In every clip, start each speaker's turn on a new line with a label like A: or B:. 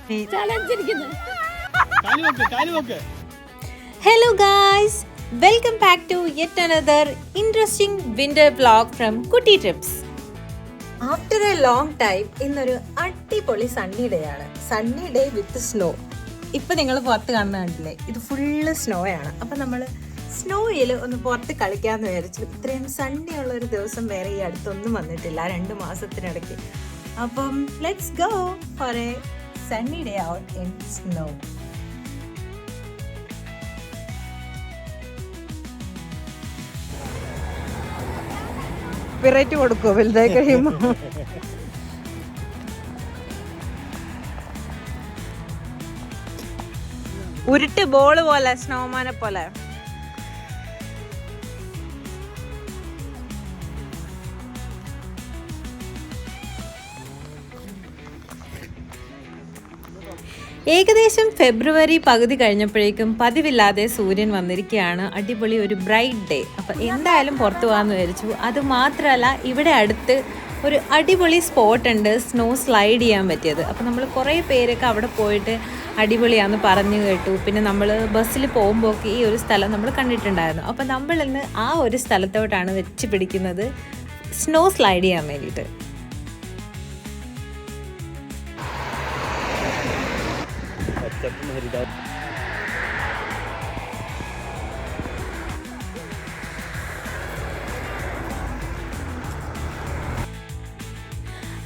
A: Hello guys, welcome back to yet another interesting winter vlog from Kuti Trips. After a long time, ഇന്നൊരു അടിപൊളി Sunny day ആണ്. Sunny day with snow. ഇപ്പം നിങ്ങൾ പുറത്ത് കാണുന്ന കണ്ടില്ലേ, ഇത് ഫുള്ള് സ്നോ ആണ്. അപ്പം നമ്മൾ സ്നോയിൽ ഒന്ന് പുറത്ത് കളിക്കാമെന്ന് വിചാരിച്ചു. ഇത്രയും സണ്ണി ഉള്ള ഒരു ദിവസം വേറെ ഈ അടുത്തൊന്നും വന്നിട്ടില്ല 2 മാസത്തിനിടയ്ക്ക്. അപ്പം let's go for A Sunny day out in snow. Variety കൊടുക്കുമോ വലുതായി കഴിയുമ്പോൾ? ഉരുട്ട് ബോള് പോലെ, സ്നോമാനെ പോലെ. ഏകദേശം ഫെബ്രുവരി പകുതി കഴിഞ്ഞപ്പോഴേക്കും പതിവില്ലാതെ സൂര്യൻ വന്നിരിക്കുകയാണ്. അടിപൊളി ഒരു ബ്രൈറ്റ് ഡേ. അപ്പം എന്തായാലും പുറത്തു പോകാമെന്ന് വിചാരിച്ചു. അതുമാത്രമല്ല, ഇവിടെ അടുത്ത് ഒരു അടിപൊളി സ്പോട്ട് ഉണ്ട് സ്നോ സ്ലൈഡ് ചെയ്യാൻ പറ്റിയത്. അപ്പം നമ്മൾ കുറേ പേരൊക്കെ അവിടെ പോയിട്ട് അടിപൊളിയാണെന്ന് പറഞ്ഞു കേട്ടു. പിന്നെ നമ്മൾ ബസ്സിൽ പോകുമ്പോൾ ഈ ഒരു സ്ഥലം നമ്മൾ കണ്ടിട്ടുണ്ടായിരുന്നു. അപ്പം നമ്മളിന്ന് ആ ഒരു സ്ഥലത്തോട്ടാണ് വെച്ച് പിടിക്കുന്നത് സ്നോ സ്ലൈഡ് ചെയ്യാൻ വേണ്ടിയിട്ട്.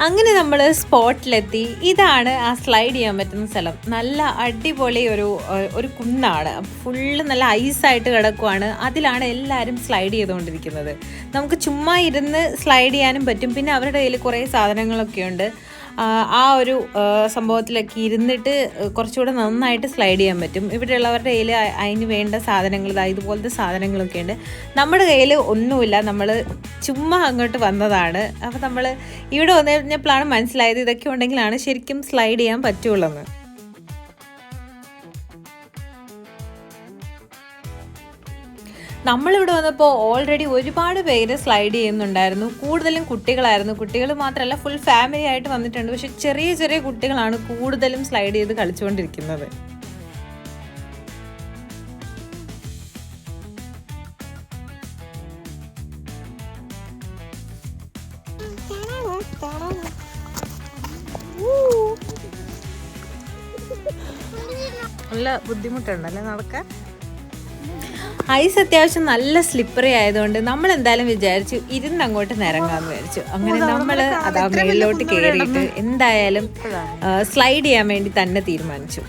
A: അങ്ങനെ നമ്മൾ സ്പോട്ടിലെത്തി. ഇതാണ് ആ സ്ലൈഡ് ചെയ്യാൻ പറ്റുന്ന സ്ഥലം. നല്ല അടിപൊളി ഒരു കുന്നാണ്. ഫുള്ള് നല്ല ഐസായിട്ട് കിടക്കുവാണ്. അതിലാണ് എല്ലാവരും സ്ലൈഡ് ചെയ്തുകൊണ്ടിരിക്കുന്നത്. നമുക്ക് ചുമ്മാ ഇരുന്ന് സ്ലൈഡ് ചെയ്യാനും പറ്റും. പിന്നെ അവരുടെ കയ്യിൽ കുറേ സാധനങ്ങളൊക്കെ ഉണ്ട്. ആ ഒരു സംഭവത്തിലൊക്കെ ഇരുന്നിട്ട് കുറച്ചുകൂടെ നന്നായിട്ട് സ്ലൈഡ് ചെയ്യാൻ പറ്റും. ഇവിടെയുള്ളവരുടെ കയ്യിൽ അതിന് വേണ്ട സാധനങ്ങൾ, ഇതുപോലത്തെ സാധനങ്ങളൊക്കെ ഉണ്ട്. നമ്മുടെ കയ്യിൽ ഒന്നുമില്ല. നമ്മൾ ചുമ്മാ അങ്ങോട്ട് വന്നതാണ്. അപ്പോൾ നമ്മൾ ഇവിടെ വന്നു കഴിഞ്ഞപ്പോഴാണ് മനസ്സിലായത് ഇതൊക്കെ ഉണ്ടെങ്കിലാണ് ശരിക്കും സ്ലൈഡ് ചെയ്യാൻ പറ്റുള്ളൂ എന്ന്. നമ്മളിവിടെ വന്നപ്പോൾ ഓൾറെഡി ഒരുപാട് പേര് സ്ലൈഡ് ചെയ്യുന്നുണ്ടായിരുന്നു. കൂടുതലും കുട്ടികളായിരുന്നു. കുട്ടികൾ മാത്രമല്ല, ഫുൾ ഫാമിലി ആയിട്ട് വന്നിട്ടുണ്ട്. പക്ഷെ ചെറിയ ചെറിയ കുട്ടികളാണ് കൂടുതലും സ്ലൈഡ് ചെയ്ത് കളിച്ചുകൊണ്ടിരിക്കുന്നത്. നല്ല ബുദ്ധിമുട്ടുണ്ടല്ലേ നടക്കാൻ. ഐസ് അത്യാവശ്യം നല്ല സ്ലിപ്പറി ആയതുകൊണ്ട് നമ്മൾ എന്തായാലും വിചാരിച്ചു ഇരുന്ന് അങ്ങോട്ട് നിരങ്ങാന്ന് വിചാരിച്ചു. അങ്ങനെ നമ്മൾ അതാ മേളിലോട്ട് കയറിയിട്ട് എന്തായാലും സ്ലൈഡ് ചെയ്യാൻ വേണ്ടി തന്നെ തീരുമാനിച്ചു.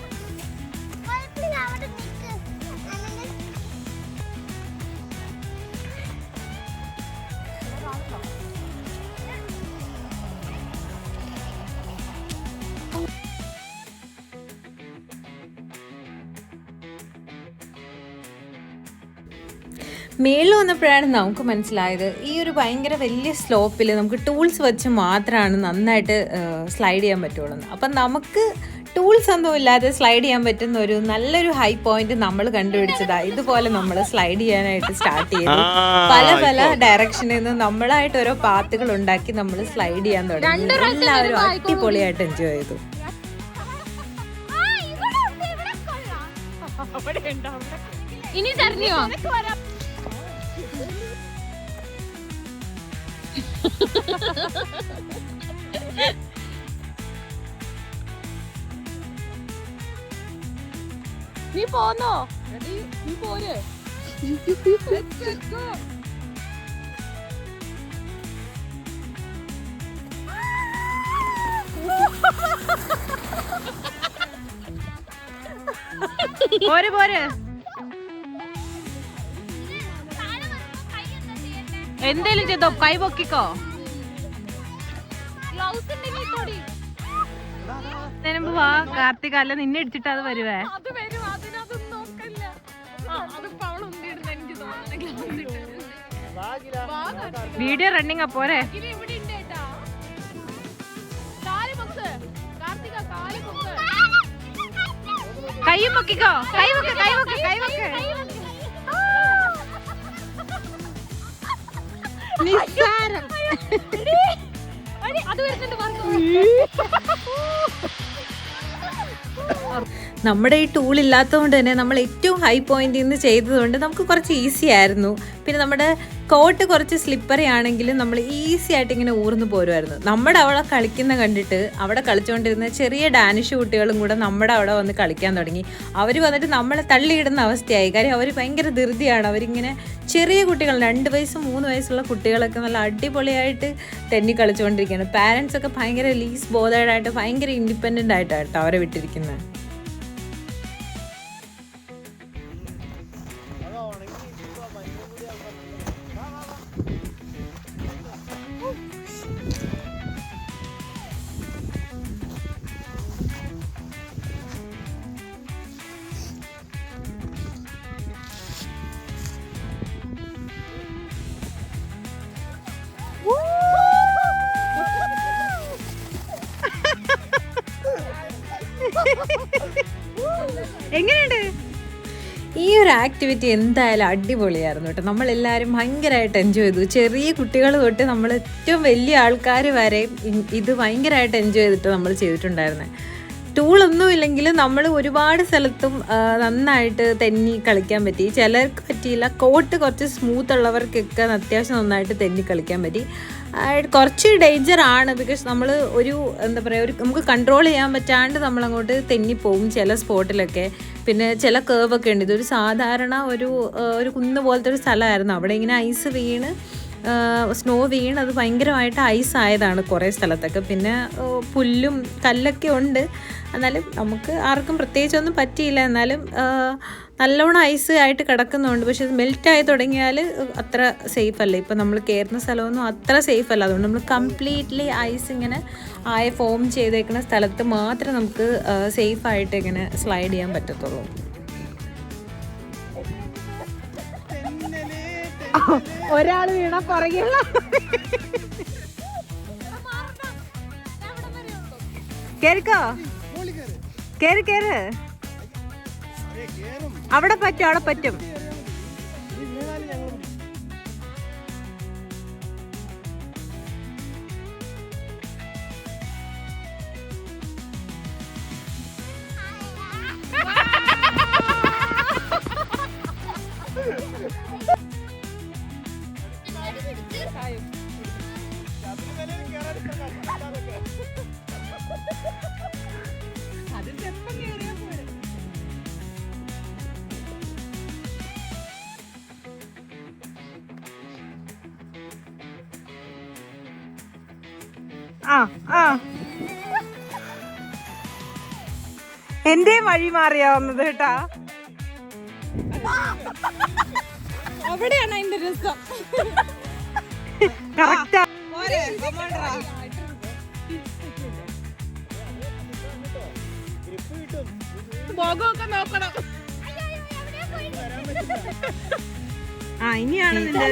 A: മേളിൽ വന്നപ്പോഴാണ് നമുക്ക് മനസ്സിലായത് ഈ ഒരു ഭയങ്കര വലിയ സ്ലോപ്പിൽ നമുക്ക് ടൂൾസ് വെച്ച് മാത്രമാണ് നന്നായിട്ട് സ്ലൈഡ് ചെയ്യാൻ പറ്റുള്ളൂ. അപ്പം നമുക്ക് ടൂൾസ് ഒന്നും ഇല്ലാതെ സ്ലൈഡ് ചെയ്യാൻ പറ്റുന്ന ഒരു നല്ലൊരു ഹൈ പോയിന്റ് നമ്മൾ കണ്ടുപിടിച്ചതാണ്. ഇതുപോലെ നമ്മൾ സ്ലൈഡ് ചെയ്യാനായിട്ട് സ്റ്റാർട്ട് ചെയ്തു. പല പല ഡയറക്ഷനിൽ നിന്ന് നമ്മളായിട്ട് ഓരോ പാത്തുകൾ ഉണ്ടാക്കി നമ്മൾ സ്ലൈഡ് ചെയ്യാൻ തുടങ്ങി. എല്ലാവരും അടിപൊളിയായിട്ട് എൻജോയ് ചെയ്തു.
B: ഇനി തരണിയോ? നീ പോന്നോ? നീ പോര്. പോര് പോര്. എന്തേലും ചെയ്തോ, കൈ പൊക്കിക്കോ. വാ കാർത്തിക, അല്ല നിന്നെ ഇടിച്ചിട്ട് അത് വരുവേ. വീഡിയോ റണ്ണിങ് പോരെ. കൈ പൊക്കിക്കോ, കൈ പൊക്ക്, കൈ പൊക്ക്, കൈ പൊക്ക്. നിസ്സാരം. അത് വരുന്നുണ്ട്.
A: നമ്മുടെ ഈ ടൂൾ ഇല്ലാത്തതുകൊണ്ട് തന്നെ നമ്മൾ ഏറ്റവും ഹൈ പോയിന്റിൽ നിന്ന് ചെയ്തതുകൊണ്ട് നമുക്ക് കുറച്ച് ഈസി ആയിരുന്നു. പിന്നെ നമ്മുടെ കോട്ട് കുറച്ച് സ്ലിപ്പറി ആണെങ്കിലും നമ്മൾ ഈസി ആയിട്ട് ഇങ്ങനെ ഊർന്നു പോരുമായിരുന്നു. നമ്മുടെ അവിടെ കളിക്കുന്ന കണ്ടിട്ട് അവിടെ കളിച്ചുകൊണ്ടിരുന്ന ചെറിയ ഡാനിഷ് കുട്ടികളും കൂടെ നമ്മുടെ അവിടെ വന്ന് കളിക്കാൻ തുടങ്ങി. അവർ വന്നിട്ട് നമ്മളെ തള്ളിയിടുന്ന അവസ്ഥയായി. കാര്യം അവർ ഭയങ്കര ധൃതിയാണ്. അവരിങ്ങനെ ചെറിയ കുട്ടികൾ 2 വയസ്സ് 3 വയസ്സുള്ള കുട്ടികളൊക്കെ നല്ല അടിപൊളിയായിട്ട് തെന്നി കളിച്ചുകൊണ്ടിരിക്കുകയാണ്. പാരൻസ് ഒക്കെ ഭയങ്കര ലീസ് ബോധേഡായിട്ട് ഭയങ്കര ഇൻഡിപെൻഡൻ്റ് ആയിട്ടാണ് അവരെ വിട്ടിരിക്കുന്നത്.
B: എങ്ങനെയുണ്ട്
A: ഈ ഒരു ആക്ടിവിറ്റി? എന്തായാലും അടിപൊളിയായിരുന്നു കേട്ടോ. നമ്മളെല്ലാവരും ഭയങ്കരമായിട്ട് എൻജോയ് ചെയ്തു. ചെറിയ കുട്ടികൾ തൊട്ട് നമ്മൾ ഏറ്റവും വലിയ ആൾക്കാർ വരെ ഇത് ഭയങ്കരമായിട്ട് എൻജോയ് ചെയ്തിട്ട് നമ്മൾ ചെയ്തിട്ടുണ്ടായിരുന്നത്. ടൂളൊന്നും ഇല്ലെങ്കിലും നമ്മൾ ഒരുപാട് സ്ഥലത്തും നന്നായിട്ട് തെന്നി കളിക്കാൻ പറ്റി. ചിലർക്ക് പറ്റിയില്ല. കോട്ട് കുറച്ച് സ്മൂത്ത് ഉള്ളവർക്കൊക്കെ അത്യാവശ്യം നന്നായിട്ട് തെന്നി കളിക്കാൻ പറ്റി. കുറച്ച് ഡേഞ്ചറാണ്. ബിക്കോസ് നമ്മൾ ഒരു എന്താ പറയുക, നമുക്ക് കൺട്രോൾ ചെയ്യാൻ പറ്റാണ്ട് നമ്മളങ്ങോട്ട് തെന്നിപ്പോവും ചില സ്പോട്ടിലൊക്കെ. പിന്നെ ചില കേവൊക്കെ ഉണ്ട്. ഇതൊരു സാധാരണ ഒരു കുന്ന് പോലത്തെ ഒരു സ്ഥലമായിരുന്നു. അവിടെ ഇങ്ങനെ ഐസ് വീണ് സ്നോ വീണ് അത് ഭയങ്കരമായിട്ട് ഐസ് ആയതാണ് കുറേ സ്ഥലത്തൊക്കെ. പിന്നെ പുല്ലും കല്ലൊക്കെ ഉണ്ട്. എന്നാലും നമുക്ക് ആർക്കും പ്രത്യേകിച്ചൊന്നും പറ്റിയില്ല. എന്നാലും നല്ലോണം ഐസ് ആയിട്ട് കിടക്കുന്നുണ്ട്. പക്ഷെ അത് മെൽറ്റായി തുടങ്ങിയാൽ അത്ര സേഫ് അല്ല. ഇപ്പം നമ്മൾ കയറുന്ന സ്ഥലമൊന്നും അത്ര സേഫ് അല്ല. അതുകൊണ്ട് നമ്മൾ കംപ്ലീറ്റ്ലി ഐസ് ഇങ്ങനെ ഫോം ചെയ്തേക്കുന്ന സ്ഥലത്ത് മാത്രമേ നമുക്ക് സേഫായിട്ട് ഇങ്ങനെ സ്ലൈഡ് ചെയ്യാൻ പറ്റത്തുള്ളൂ.
B: ഒരാൾ വീണ പുറകെയുള്ള കേറിക്കോ, കേറ് കേറ്. അവിടെ പറ്റും, അവിടെ പറ്റും. എന്റെ വഴി മാറിയാ വന്നത് കേട്ടാ.
A: അവിടെയാണ് അതിന്റെ രസം.
B: കറക്റ്റാ.
A: മുഖമൊക്കെ നോക്കണം.
B: ഇനിയാണ് നിന്റെ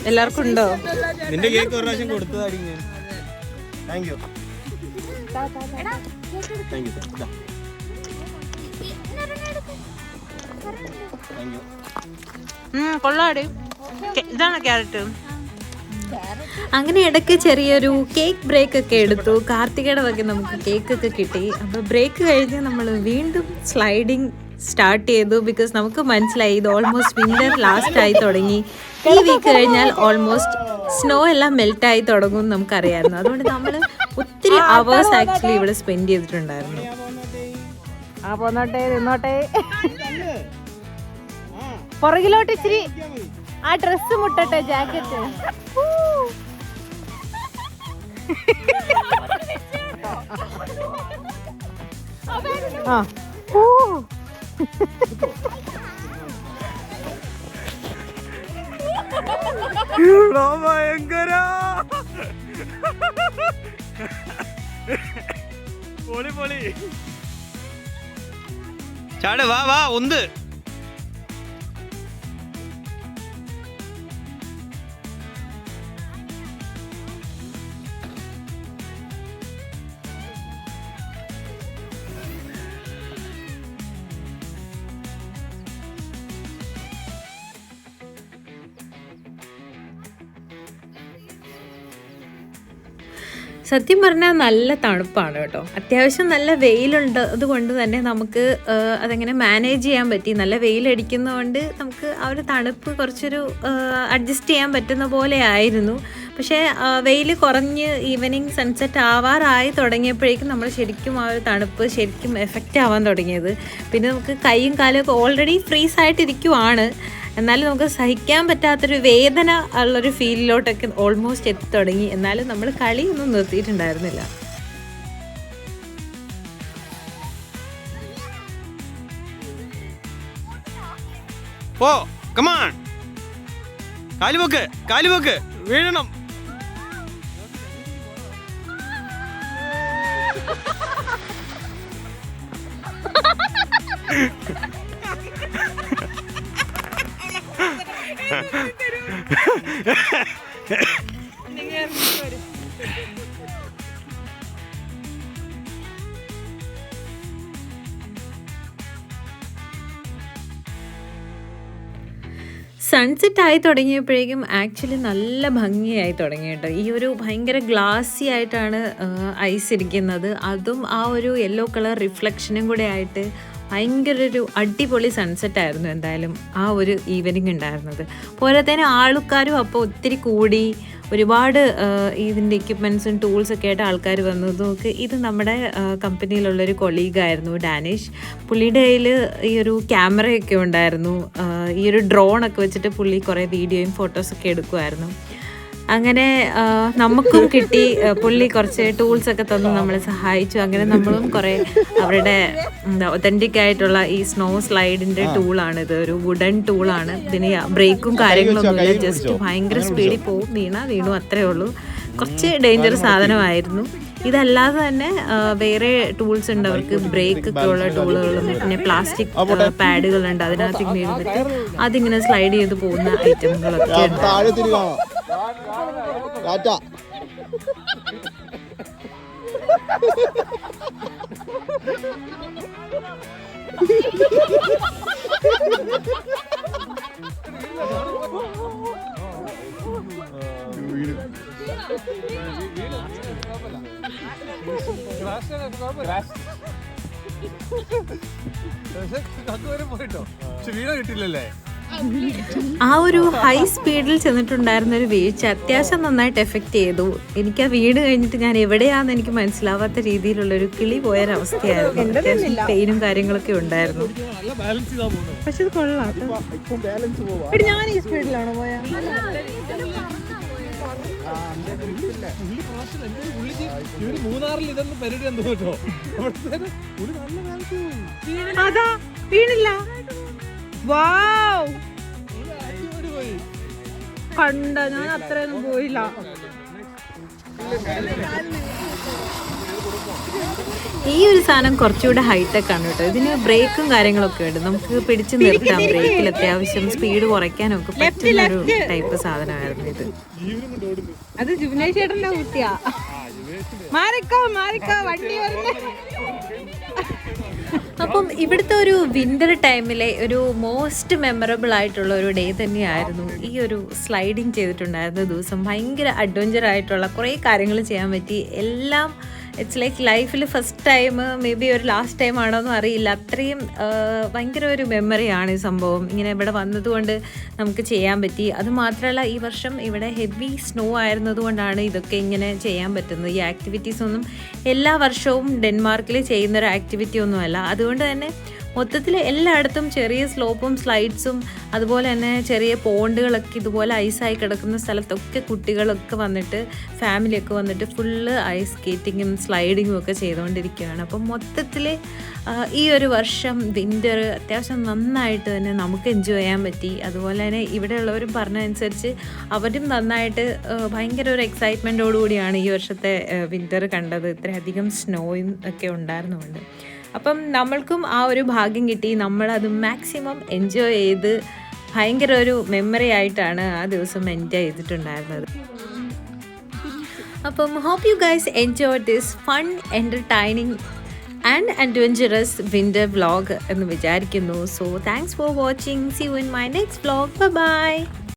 A: എല്ലാവർക്കും ഉണ്ടോ?
C: നിന്റെ കേക്ക് ഒരു പ്രാവശ്യം കൊടുത്തതാടി ഞാൻ. Thank you.
B: കൊള്ളാടി. ഇതാണ് ക്യാരറ്റ്.
A: അങ്ങനെ ഇടയ്ക്ക് ചെറിയൊരു കേക്ക് ബ്രേക്ക് ഒക്കെ എടുത്തു. കാർത്തികയുടെ വക നമുക്ക് കേക്കൊക്കെ കിട്ടി. അപ്പോൾ ബ്രേക്ക് കഴിഞ്ഞ് നമ്മൾ വീണ്ടും സ്ലൈഡിങ് സ്റ്റാർട്ട് ചെയ്തു. ബിക്കോസ് നമുക്ക് മനസ്സിലായി ഇത് ഓൾമോസ്റ്റ് വിൻ്റർ ലാസ്റ്റ് ആയി തുടങ്ങി. ഈ വീക്ക് കഴിഞ്ഞാൽ ഓൾമോസ്റ്റ് സ്നോ എല്ലാം മെൽറ്റായി തുടങ്ങും നമുക്കറിയാമായിരുന്നു. അതുകൊണ്ട് നമ്മൾ ഒത്തിരി അവേഴ്സ് ആക്ച്വലി ഇവിടെ സ്പെൻഡ് ചെയ്തിട്ടുണ്ടായിരുന്നു.
B: പോന്നോട്ടെ, നിന്നോട്ടെ. പുറകിലോട്ട് ഇച്ചിരി ആ ഡ്രസ് മുട്ടട്ടെ, ജാക്കറ്റ്.
C: ഭയങ്കര പൊളി പൊളി. ചാട്, വാ വാ ഒന്ന്.
A: സത്യം പറഞ്ഞാൽ നല്ല തണുപ്പാണ് കേട്ടോ. അത്യാവശ്യം നല്ല വെയിലുണ്ട്, അതുകൊണ്ട് തന്നെ നമുക്ക് അതങ്ങനെ മാനേജ് ചെയ്യാൻ പറ്റി. നല്ല വെയിലടിക്കുന്നതുകൊണ്ട് നമുക്ക് ആ ഒരു തണുപ്പ് കുറച്ചൊരു അഡ്ജസ്റ്റ് ചെയ്യാൻ പറ്റുന്ന പോലെ ആയിരുന്നു. പക്ഷേ വെയിൽ കുറഞ്ഞ് ഈവനിങ് സൺസെറ്റ് ആവാറായി തുടങ്ങിയപ്പോഴേക്കും നമ്മൾ ശരിക്കും ആ ഒരു തണുപ്പ് ശരിക്കും എഫക്റ്റ് ആവാൻ തുടങ്ങിയത്. പിന്നെ നമുക്ക് കൈയും കാലും ഓൾറെഡി ഫ്രീസ് ആയിട്ടിരിക്കുവാണ്, എന്നാലും നമുക്ക് സഹിക്കാൻ പറ്റാത്തൊരു വേദന ഉള്ളൊരു ഫീലിലോട്ടൊക്കെ ഓൾമോസ്റ്റ് എത്തി തുടങ്ങി. എന്നാലും നമ്മൾ കളിയൊന്നും നിർത്തിയിട്ടുണ്ടായിരുന്നില്ല.
C: ഓ കമാൺ, കാലുവെക്ക് വീഴണം.
A: സൺസെറ്റ് ആയി തുടങ്ങിയപ്പോഴേക്കും ആക്ച്വലി നല്ല ഭംഗിയായി തുടങ്ങി കേട്ടോ. ഈ ഒരു ഭയങ്കര ഗ്ലാസി ആയിട്ടാണ് ഐസ് ഇരിക്കുന്നത്. അതും ആ ഒരു യെല്ലോ കളർ റിഫ്ലക്ഷനും കൂടെ ആയിട്ട് ഭയങ്കര ഒരു അടിപൊളി സൺസെറ്റ് ആയിരുന്നു എന്തായാലും ആ ഒരു ഈവനിങ് ഉണ്ടായിരുന്നത്. പോരാത്തതിന് ആൾക്കാരും അപ്പോൾ ഒത്തിരി കൂടി, ഒരുപാട് ഇതിൻ്റെ എക്യുപ്മെൻറ്റ്സും ടൂൾസൊക്കെ ആയിട്ട് ആൾക്കാർ വന്നു. നോക്ക്, ഇത് നമ്മുടെ കമ്പനിയിലുള്ളൊരു കൊളീഗായിരുന്നു ഡാനിഷ്. പുള്ളിയുടെ കയ്യിൽ ഈ ഒരു ക്യാമറയൊക്കെ ഉണ്ടായിരുന്നു. ഈ ഒരു ഡ്രോണൊക്കെ വെച്ചിട്ട് പുള്ളി കുറേ വീഡിയോയും ഫോട്ടോസൊക്കെ എടുക്കുമായിരുന്നു. അങ്ങനെ നമുക്കും കിട്ടി. പുള്ളി കുറച്ച് ടൂൾസൊക്കെ തന്നു നമ്മളെ സഹായിച്ചു. അങ്ങനെ നമ്മളും കുറേ അവരുടെ ഒതൻറ്റിക് ആയിട്ടുള്ള ഈ സ്നോ സ്ലൈഡിൻ്റെ ടൂളാണിത്. ഒരു വുഡൻ ടൂളാണ്. ഇതിന് ബ്രേക്കും കാര്യങ്ങളൊന്നുമില്ല, ജസ്റ്റ് ഭയങ്കര സ്പീഡിൽ പോവും, വീണു അത്രേ ഉള്ളൂ. കുറച്ച് ഡേഞ്ചർ സാധനമായിരുന്നു. ഇതല്ലാതെ തന്നെ വേറെ ടൂൾസ് ഉണ്ട് അവർക്ക്, ബ്രേക്ക് ഒക്കെ ഉള്ള ടൂളുകളും പിന്നെ പ്ലാസ്റ്റിക് പാഡുകളുണ്ട്, അതിനകത്ത് ഇങ്ങനെ ഇരുന്നിട്ട് അതിങ്ങനെ സ്ലൈഡ് ചെയ്ത് പോകുന്ന ഐറ്റമുകളൊക്കെ ഉണ്ട്. ആ ഒരു ഹൈ സ്പീഡിൽ ചെന്നിട്ടുണ്ടായിരുന്ന ഒരു വീഴ്ച അത്യാവശ്യം നന്നായിട്ട് എഫക്റ്റ് ചെയ്തു. എനിക്ക് ആ വീട് കഴിഞ്ഞിട്ട് ഞാൻ എവിടെയാന്ന് എനിക്ക് മനസ്സിലാവാത്ത രീതിയിലുള്ളൊരു കിളി പോയൊരവസ്ഥയായിരുന്നു. അത്യാവശ്യം പെയിനും കാര്യങ്ങളൊക്കെ ഉണ്ടായിരുന്നു. പക്ഷെ ഇത് കൊള്ളാം. ഞാൻ ഈ സ്പീഡിലാണോ പോയാ? അതാ വീണില്ല. കണ്ട, ഞാൻ അത്രയൊന്നും പോയില്ല. ഈ ഒരു സാധനം കുറച്ചുകൂടെ ഹൈടെക് ആണ് കേട്ടോ. ഇതിന് ബ്രേക്കും കാര്യങ്ങളൊക്കെ ഉണ്ട്, നമുക്ക് പിടിച്ചു നിർത്താം. ബ്രേക്കിൽ അത്യാവശ്യം സ്പീഡ് കുറയ്ക്കാനൊക്കെ പറ്റുന്ന ഒരു ടൈപ്പ് സാധനമായിരുന്നു ഇത്.
B: അത് ജുവനേഷ് ചേട്ടന്റെ കുട്ടിയാ. മാറിക്കോ വണ്ടി വരുന്നേ.
A: അപ്പം ഇവിടുത്തെ ഒരു വിൻ്റർ ടൈമിലെ ഒരു മോസ്റ്റ് മെമ്മറബിൾ ആയിട്ടുള്ള ഒരു ഡേ തന്നെയായിരുന്നു ഈ ഒരു സ്ലൈഡിങ് ചെയ്തിട്ടുണ്ടായിരുന്ന ദിവസം. ഭയങ്കര അഡ്വഞ്ചർ ആയിട്ടുള്ള കുറേ കാര്യങ്ങൾ ചെയ്യാൻ പറ്റി. എല്ലാം ഇറ്റ്സ് ലൈക്ക് ലൈഫിൽ ഫസ്റ്റ് ടൈം, മേ ബി ഒരു ലാസ്റ്റ് ടൈം ആണോ എന്നും അറിയില്ല, അത്രയും ഭയങ്കര ഒരു മെമ്മറിയാണ് ഈ സംഭവം. ഇങ്ങനെ ഇവിടെ വന്നതുകൊണ്ട് നമുക്ക് ചെയ്യാൻ പറ്റി. അതുമാത്രമല്ല ഈ വർഷം ഇവിടെ ഹെവി സ്നോ ആയിരുന്നതുകൊണ്ടാണ് ഇതൊക്കെ ഇങ്ങനെ ചെയ്യാൻ പറ്റുന്നത്. ഈ ആക്ടിവിറ്റീസ് ഒന്നും എല്ലാ വർഷവും ഡെൻമാർക്കിൽ ചെയ്യുന്നൊരു ആക്ടിവിറ്റി ഒന്നുമല്ല. അതുകൊണ്ട് തന്നെ മൊത്തത്തിൽ എല്ലായിടത്തും ചെറിയ സ്ലോപ്പും സ്ലൈഡ്സും അതുപോലെ തന്നെ ചെറിയ പോണ്ടുകളൊക്കെ ഇതുപോലെ ഐസായി കിടക്കുന്ന സ്ഥലത്തൊക്കെ കുട്ടികളൊക്കെ വന്നിട്ട്, ഫാമിലിയൊക്കെ വന്നിട്ട് ഫുള്ള് ഐസ് സ്കേറ്റിങ്ങും സ്ലൈഡിങ്ങും ഒക്കെ ചെയ്തുകൊണ്ടിരിക്കുകയാണ്. അപ്പം മൊത്തത്തിൽ ഈ ഒരു വർഷം വിൻ്റർ അത്യാവശ്യം നന്നായിട്ട് തന്നെ നമുക്ക് എൻജോയ് ചെയ്യാൻ പറ്റി. അതുപോലെ തന്നെ ഇവിടെയുള്ളവരും പറഞ്ഞതനുസരിച്ച് അവരും നന്നായിട്ട് ഭയങ്കര ഒരു എക്സൈറ്റ്മെൻറ്റോടുകൂടിയാണ് ഈ വർഷത്തെ വിൻ്റർ കണ്ടത്. ഇത്രയധികം സ്നോയും ഒക്കെ ഉണ്ടായിരുന്നുകൊണ്ട്. അപ്പം നമ്മൾക്കും ആ ഒരു ഭാഗ്യം കിട്ടി. നമ്മളത് മാക്സിമം എൻജോയ് ചെയ്ത് ഭയങ്കര ഒരു മെമ്മറി ആയിട്ടാണ് ആ ദിവസം എൻജോയ് ചെയ്തിട്ടുണ്ടായിരുന്നത്. അപ്പം hope you guys enjoy this fun, entertaining and adventurous winter vlog എന്ന് വിചാരിക്കുന്നു. So thanks for watching. See you in my next vlog. By.